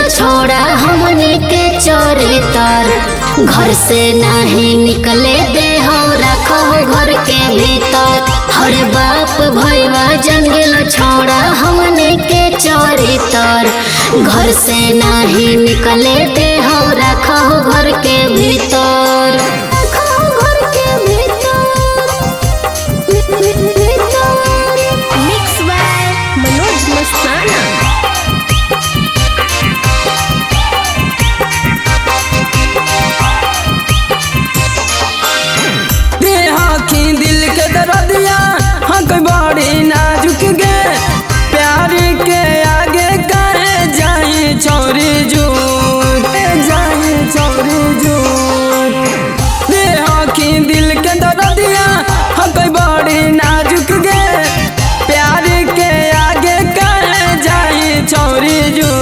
छोड़ा हमने के चरितर। घर से नहीं निकले दे हो रखो घर के भीतर। हर बाप भैया जंगल छोड़ा हमने के चरितर। घर से नहीं निकले दे हो रखो घर के भीतर। मिक्स बाय मनोज मस्ताना। दिल के दर्दिया हाँ कोई बड़ी नाजुक गे। प्यार के आगे कहे जाए छोरी जून जाए छोरी जून। आखी दिल के दर्दिया हाँ कोई बड़ी नाजुक गे। प्यार के आगे कहे जाए छोरी जून।